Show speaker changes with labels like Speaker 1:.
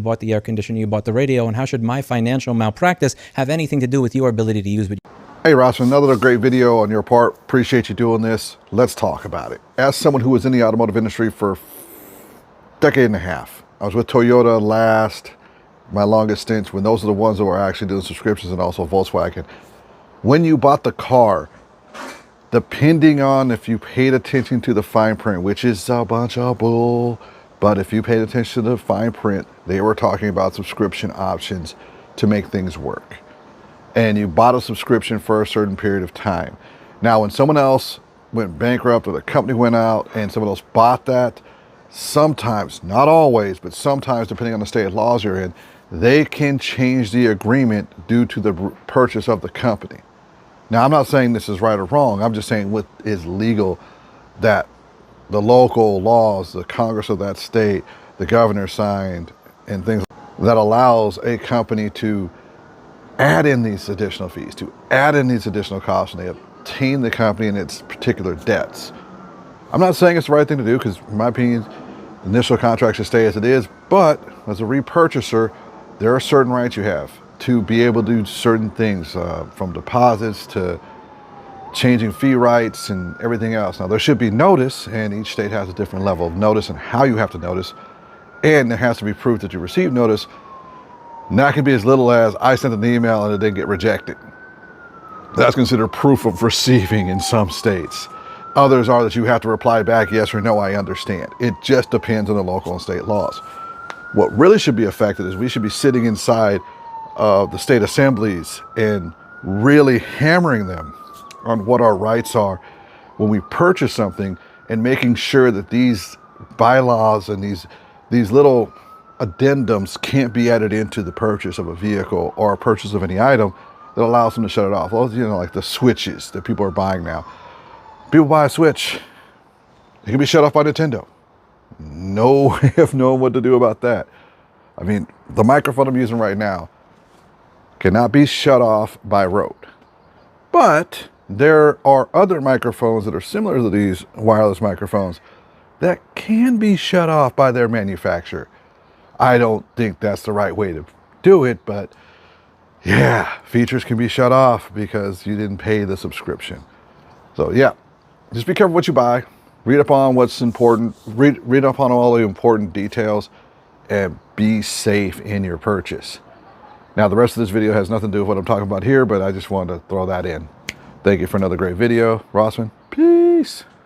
Speaker 1: bought the air conditioner, you bought the radio, and how should my financial malpractice have anything to do with your ability to use?
Speaker 2: Hey Ross, another great video on your part. Appreciate you doing this. Let's talk about it. As someone who was in the automotive industry for a decade and a half, I was with Toyota my longest stints, when those are the ones that were actually doing subscriptions, and also Volkswagen. When you bought the car, depending on if you paid attention to the fine print, which is a bunch of bull, but if you paid attention to the fine print, they were talking about subscription options to make things work. And you bought a subscription for a certain period of time. Now, when someone else went bankrupt or the company went out and someone else bought that, sometimes, not always, but sometimes, depending on the state laws you're in, they can change the agreement due to the purchase of the company. Now, I'm not saying this is right or wrong. I'm just saying what is legal, that the local laws, the Congress of that state, the governor signed, and things that allows a company to add in these additional fees, to add in these additional costs, and they obtain the company and its particular debts. I'm not saying it's the right thing to do, because in my opinion, the initial contract should stay as it is, but as a repurchaser, there are certain rights you have to be able to do certain things, from deposits to changing fee rights and everything else. Now, there should be notice, and each state has a different level of notice and how you have to notice, and there has to be proof that you received notice. And that can be as little as, I sent an email and it didn't get rejected. That's considered proof of receiving in some states. Others are that you have to reply back, yes or no, I understand. It just depends on the local and state laws. What really should be affected is we should be sitting inside of the state assemblies and really hammering them on what our rights are when we purchase something, and making sure that these bylaws and these little addendums can't be added into the purchase of a vehicle or a purchase of any item that allows them to shut it off. Well, you know, like the switches that people are buying now. People buy a switch, it can be shut off by Nintendo. No way of knowing what to do about that. I mean, the microphone I'm using right now cannot be shut off by Rode. But there are other microphones that are similar to these wireless microphones that can be shut off by their manufacturer. I don't think that's the right way to do it, but yeah, features can be shut off because you didn't pay the subscription. So yeah, just be careful what you buy. Read up on what's important. Read up on all the important details, and be safe in your purchase. Now, the rest of this video has nothing to do with what I'm talking about here, but I just wanted to throw that in. Thank you for another great video. Rossman, peace.